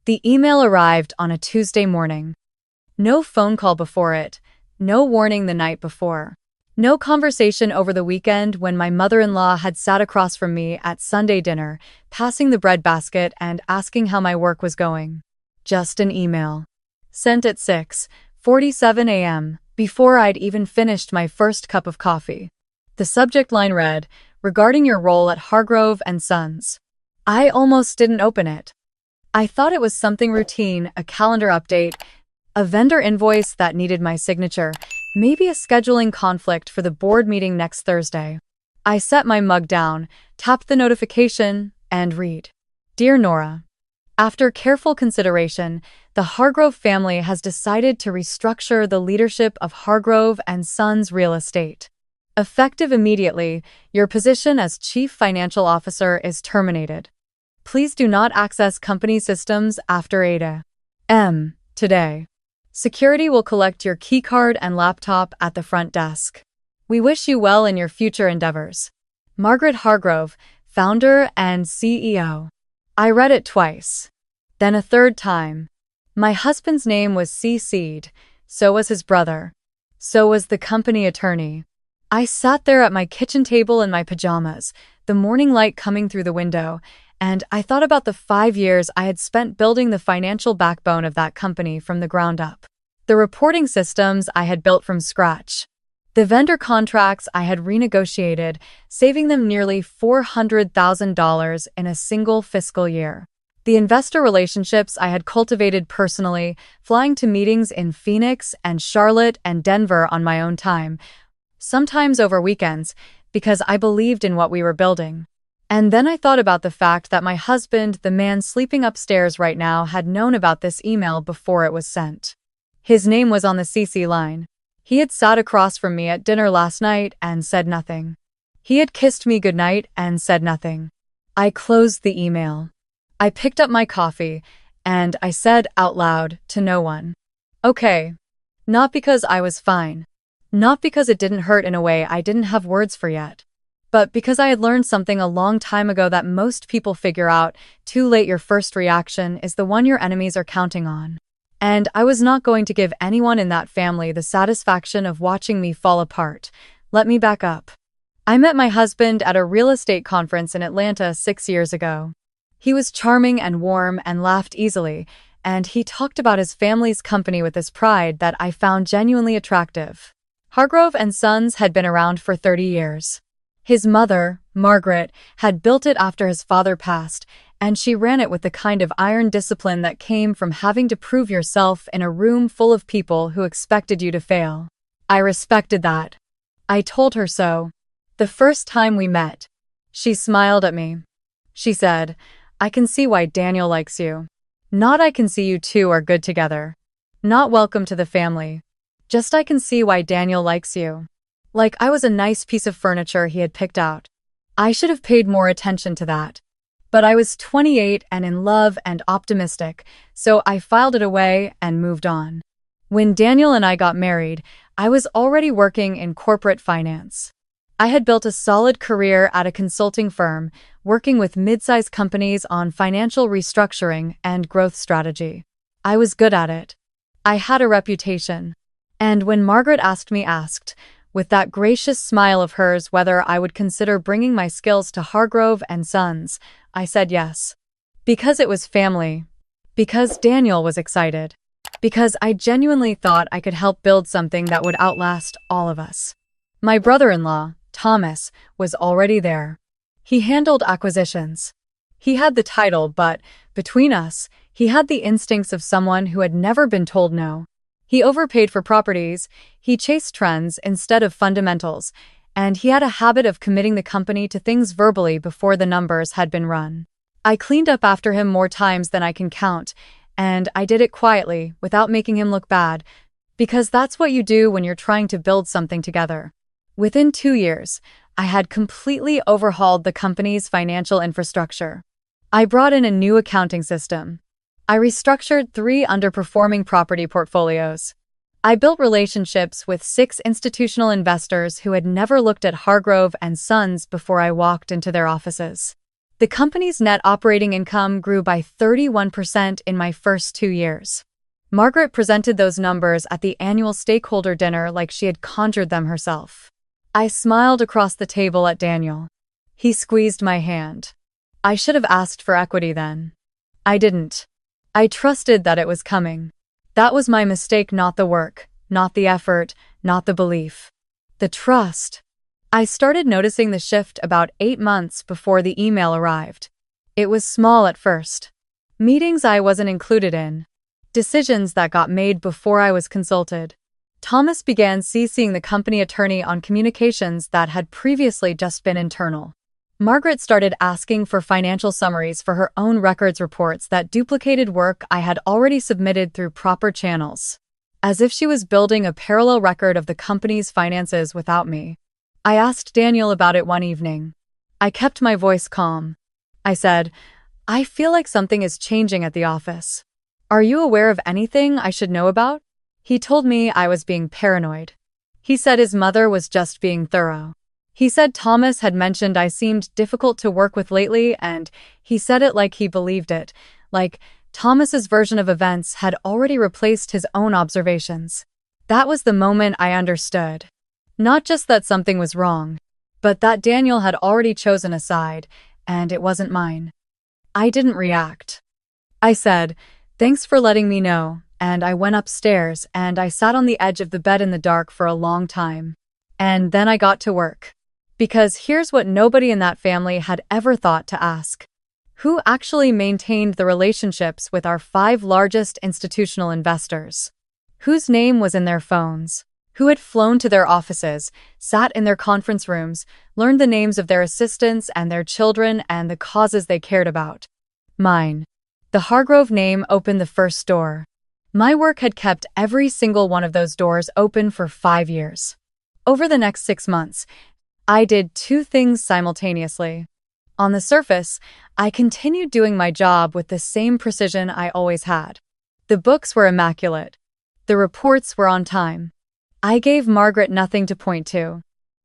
The email arrived on a Tuesday morning. No phone call before it, no warning the night before. No conversation over the weekend when my mother-in-law had sat across from me at Sunday dinner, passing the bread basket and asking how my work was going. Just an email. Sent at 6:47 a.m., before I'd even finished my first cup of coffee. The subject line read, "Regarding your role at Hargrove and Sons." I almost didn't open it. I thought it was something routine, a calendar update, a vendor invoice that needed my signature, maybe a scheduling conflict for the board meeting next Thursday. I set my mug down, tapped the notification, and read. Dear Nora, after careful consideration, the Hargrove family has decided to restructure the leadership of Hargrove and Sons Real Estate. Effective immediately, your position as Chief Financial Officer is terminated. Please do not access company systems after 8 a.m. today. Security will collect your keycard and laptop at the front desk. We wish you well in your future endeavors. Margaret Hargrove, founder and CEO. I read it twice. Then a third time. My husband's name was CC'd, so was his brother. So was the company attorney. I sat there at my kitchen table in my pajamas, the morning light coming through the window, and I thought about the 5 years I had spent building the financial backbone of that company from the ground up. The reporting systems I had built from scratch. The vendor contracts I had renegotiated, saving them nearly $400,000 in a single fiscal year. The investor relationships I had cultivated personally, flying to meetings in Phoenix and Charlotte and Denver on my own time, sometimes over weekends, because I believed in what we were building. And then I thought about the fact that my husband, the man sleeping upstairs right now, had known about this email before it was sent. His name was on the CC line. He had sat across from me at dinner last night and said nothing. He had kissed me goodnight and said nothing. I closed the email. I picked up my coffee, and I said out loud to no one, "Okay." Not because I was fine. Not because it didn't hurt in a way I didn't have words for yet. But because I had learned something a long time ago that most people figure out too late. Your first reaction is the one your enemies are counting on. And I was not going to give anyone in that family the satisfaction of watching me fall apart. Let me back up. I met my husband at a real estate conference in Atlanta 6 years ago. He was charming and warm and laughed easily, and he talked about his family's company with this pride that I found genuinely attractive. Hargrove and Sons had been around for 30 years. His mother, Margaret, had built it after his father passed, and she ran it with the kind of iron discipline that came from having to prove yourself in a room full of people who expected you to fail. I respected that. I told her so. The first time we met. She smiled at me. She said, "I can see why Daniel likes you. Not I can see you two are good together. Not welcome to the family. Just I can see why Daniel likes you." Like I was a nice piece of furniture he had picked out. I should have paid more attention to that. But I was 28 and in love and optimistic, so I filed it away and moved on. When Daniel and I got married, I was already working in corporate finance. I had built a solid career at a consulting firm, working with mid-sized companies on financial restructuring and growth strategy. I was good at it. I had a reputation. And when Margaret asked, with that gracious smile of hers, whether I would consider bringing my skills to Hargrove and Sons, I said yes. Because it was family. Because Daniel was excited. Because I genuinely thought I could help build something that would outlast all of us. My brother-in-law, Thomas, was already there. He handled acquisitions. He had the title, but, between us, he had the instincts of someone who had never been told no. He overpaid for properties, he chased trends instead of fundamentals, and he had a habit of committing the company to things verbally before the numbers had been run. I cleaned up after him more times than I can count, and I did it quietly, without making him look bad, because that's what you do when you're trying to build something together. Within 2 years, I had completely overhauled the company's financial infrastructure. I brought in a new accounting system. I restructured 3 underperforming property portfolios. I built relationships with 6 institutional investors who had never looked at Hargrove and Sons before I walked into their offices. The company's net operating income grew by 31% in my first 2 years. Margaret presented those numbers at the annual stakeholder dinner like she had conjured them herself. I smiled across the table at Daniel. He squeezed my hand. I should have asked for equity then. I didn't. I trusted that it was coming. That was my mistake, not the work, not the effort, not the belief. The trust. I started noticing the shift about 8 months before the email arrived. It was small at first. Meetings I wasn't included in. Decisions that got made before I was consulted. Thomas began CCing the company attorney on communications that had previously just been internal. Margaret started asking for financial summaries for her own records reports that duplicated work I had already submitted through proper channels. As if she was building a parallel record of the company's finances without me. I asked Daniel about it one evening. I kept my voice calm. I said, "I feel like something is changing at the office. Are you aware of anything I should know about?" He told me I was being paranoid. He said his mother was just being thorough. He said Thomas had mentioned I seemed difficult to work with lately, and he said it like he believed it, like Thomas's version of events had already replaced his own observations. That was the moment I understood. Not just that something was wrong, but that Daniel had already chosen a side, and it wasn't mine. I didn't react. I said, "Thanks for letting me know," and I went upstairs and I sat on the edge of the bed in the dark for a long time. And then I got to work. Because here's what nobody in that family had ever thought to ask. Who actually maintained the relationships with our 5 largest institutional investors? Whose name was in their phones? Who had flown to their offices, sat in their conference rooms, learned the names of their assistants and their children and the causes they cared about? Mine. The Hargrove name opened the first door. My work had kept every single one of those doors open for 5 years. Over the next 6 months, I did 2 things simultaneously. On the surface, I continued doing my job with the same precision I always had. The books were immaculate. The reports were on time. I gave Margaret nothing to point to.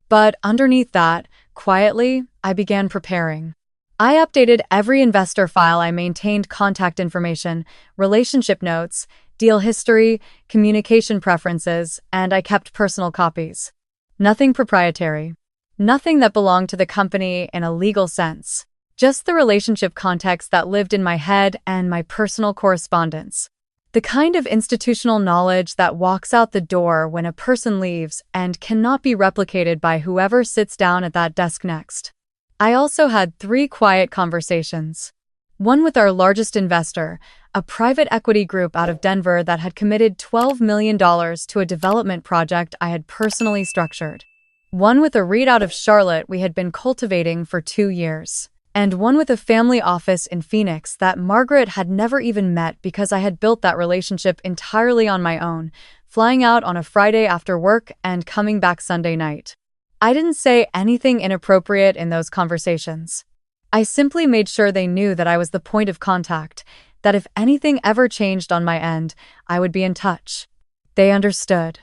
But underneath that, quietly, I began preparing. I updated every investor file. I maintained contact information, relationship notes, deal history, communication preferences, and I kept personal copies. Nothing proprietary. Nothing that belonged to the company in a legal sense. Just the relationship context that lived in my head and my personal correspondence. The kind of institutional knowledge that walks out the door when a person leaves and cannot be replicated by whoever sits down at that desk next. I also had 3 quiet conversations. One with our largest investor, a private equity group out of Denver that had committed $12 million to a development project I had personally structured. One with a REIT out of Charlotte we had been cultivating for 2 years. And one with a family office in Phoenix that Margaret had never even met because I had built that relationship entirely on my own, flying out on a Friday after work and coming back Sunday night. I didn't say anything inappropriate in those conversations. I simply made sure they knew that I was the point of contact, that if anything ever changed on my end, I would be in touch. They understood.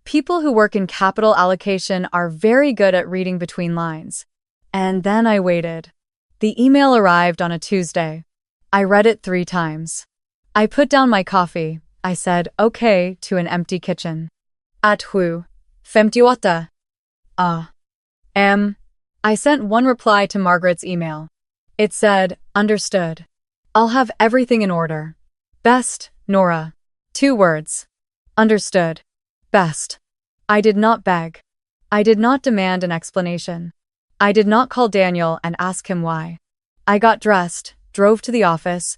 People who work in capital allocation are very good at reading between lines. And then I waited. The email arrived on a Tuesday. I read it 3 times. I put down my coffee. I said, "Okay," to an empty kitchen. At who? 58. I sent one reply to Margaret's email. It said, "Understood. I'll have everything in order. Best, Nora." 2 words. Understood. Best. I did not beg. I did not demand an explanation. I did not call Daniel and ask him why. I got dressed, drove to the office,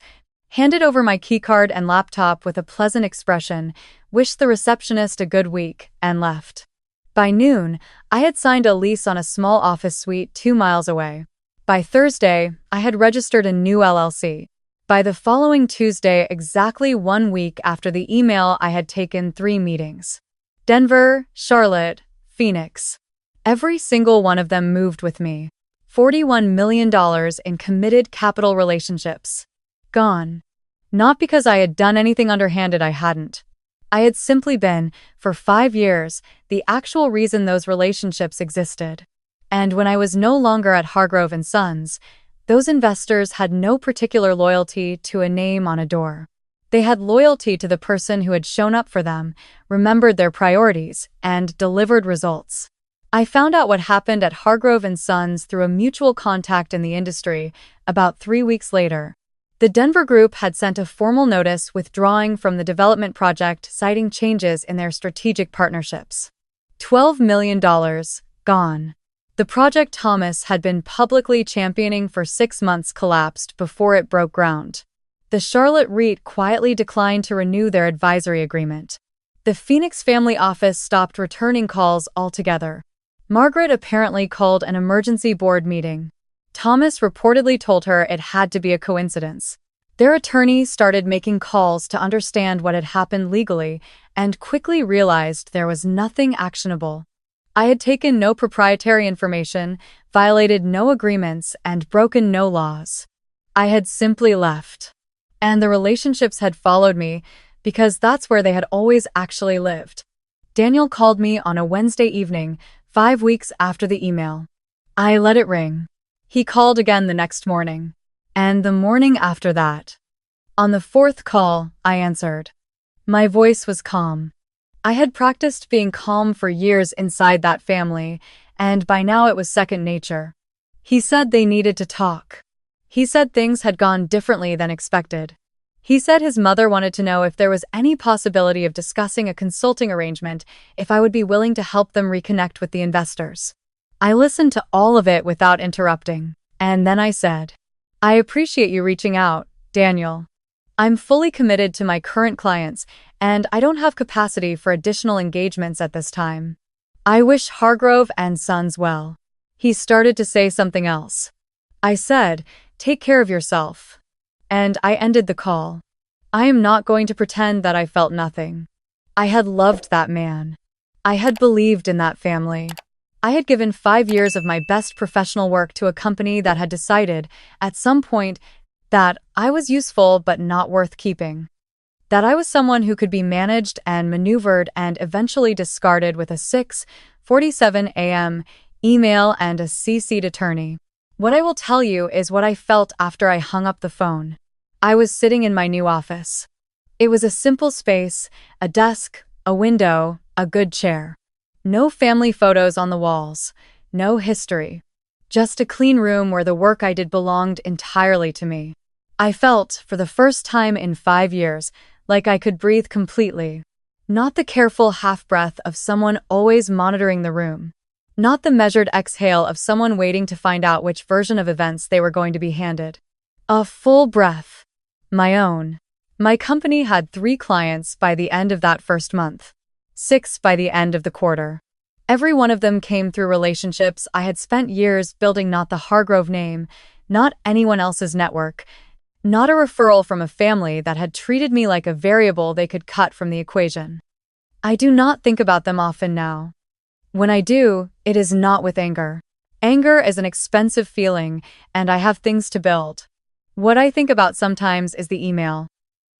handed over my keycard and laptop with a pleasant expression, wished the receptionist a good week, and left. By noon, I had signed a lease on a small office suite 2 miles away. By Thursday, I had registered a new LLC. By the following Tuesday, exactly 1 week after the email, I had taken 3 meetings. Denver, Charlotte, Phoenix. Every single one of them moved with me. $41 million in committed capital relationships. Gone. Not because I had done anything underhanded, I hadn't. I had simply been, for 5 years, the actual reason those relationships existed. And when I was no longer at Hargrove & Sons, Those investors had no particular loyalty to a name on a door. They had loyalty to the person who had shown up for them, remembered their priorities, and delivered results. I found out what happened at Hargrove and Sons through a mutual contact in the industry about 3 weeks later. The Denver group had sent a formal notice withdrawing from the development project, citing changes in their strategic partnerships. $12 million gone. The project Thomas had been publicly championing for 6 months collapsed before it broke ground. The Charlotte REIT quietly declined to renew their advisory agreement. The Phoenix family office stopped returning calls altogether. Margaret apparently called an emergency board meeting. Thomas reportedly told her it had to be a coincidence. Their attorney started making calls to understand what had happened legally and quickly realized there was nothing actionable. I had taken no proprietary information, violated no agreements, and broken no laws. I had simply left. And the relationships had followed me because that's where they had always actually lived. Daniel called me on a Wednesday evening, 5 weeks after the email. I let it ring. He called again the next morning. And the morning after that. On the fourth call, I answered. My voice was calm. I had practiced being calm for years inside that family, and by now it was second nature. He said they needed to talk. He said things had gone differently than expected. He said his mother wanted to know if there was any possibility of discussing a consulting arrangement, if I would be willing to help them reconnect with the investors. I listened to all of it without interrupting, and then I said, I appreciate you reaching out, Daniel. I'm fully committed to my current clients, and I don't have capacity for additional engagements at this time. I wish Hargrove and Sons well. He started to say something else. I said, take care of yourself. And I ended the call. I am not going to pretend that I felt nothing. I had loved that man. I had believed in that family. I had given 5 years of my best professional work to a company that had decided, at some point, that I was useful but not worth keeping. That I was someone who could be managed and maneuvered and eventually discarded with a 6:47 a.m. email and a CC'd attorney. What I will tell you is what I felt after I hung up the phone. I was sitting in my new office. It was a simple space, a desk, a window, a good chair. No family photos on the walls, no history. Just a clean room where the work I did belonged entirely to me. I felt, for the first time in 5 years, like I could breathe completely. Not the careful half-breath of someone always monitoring the room. Not the measured exhale of someone waiting to find out which version of events they were going to be handed. A full breath. My own. My company had 3 clients by the end of that first month. 6 by the end of the quarter. Every one of them came through relationships I had spent years building, not the Hargrove name, not anyone else's network, not a referral from a family that had treated me like a variable they could cut from the equation. I do not think about them often now. When I do, it is not with anger. Anger is an expensive feeling, and I have things to build. What I think about sometimes is the email.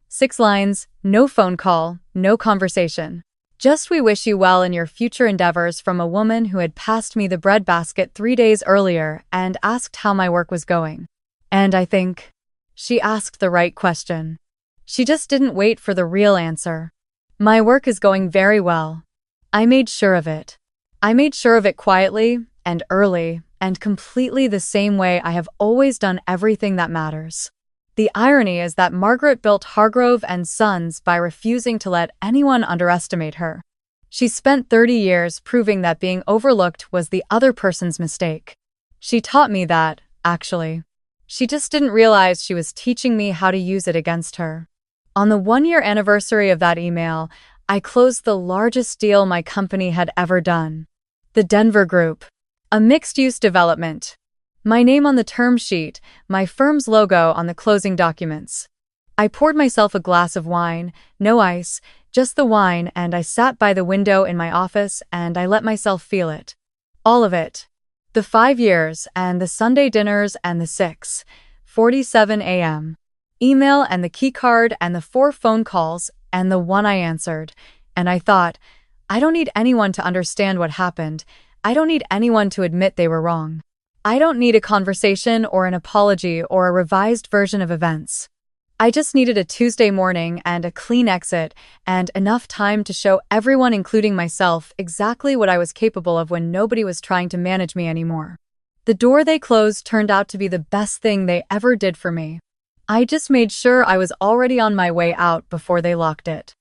6 lines, no phone call, no conversation. Just we wish you well in your future endeavors from a woman who had passed me the breadbasket 3 days earlier and asked how my work was going. And I think, she asked the right question. She just didn't wait for the real answer. My work is going very well. I made sure of it. I made sure of it quietly and early and completely the same way I have always done everything that matters. The irony is that Margaret built Hargrove and Sons by refusing to let anyone underestimate her. She spent 30 years proving that being overlooked was the other person's mistake. She taught me that, actually. She just didn't realize she was teaching me how to use it against her. On the 1-year anniversary of that email, I closed the largest deal my company had ever done. The Denver Group. A mixed-use development. My name on the term sheet, my firm's logo on the closing documents. I poured myself a glass of wine, no ice, just the wine, and I sat by the window in my office and I let myself feel it. All of it. The 5 years and the Sunday dinners and the 6:47 a.m. email and the keycard and the 4 phone calls and the one I answered. And I thought, I don't need anyone to understand what happened. I don't need anyone to admit they were wrong. I don't need a conversation or an apology or a revised version of events. I just needed a Tuesday morning and a clean exit and enough time to show everyone, including myself, exactly what I was capable of when nobody was trying to manage me anymore. The door they closed turned out to be the best thing they ever did for me. I just made sure I was already on my way out before they locked it.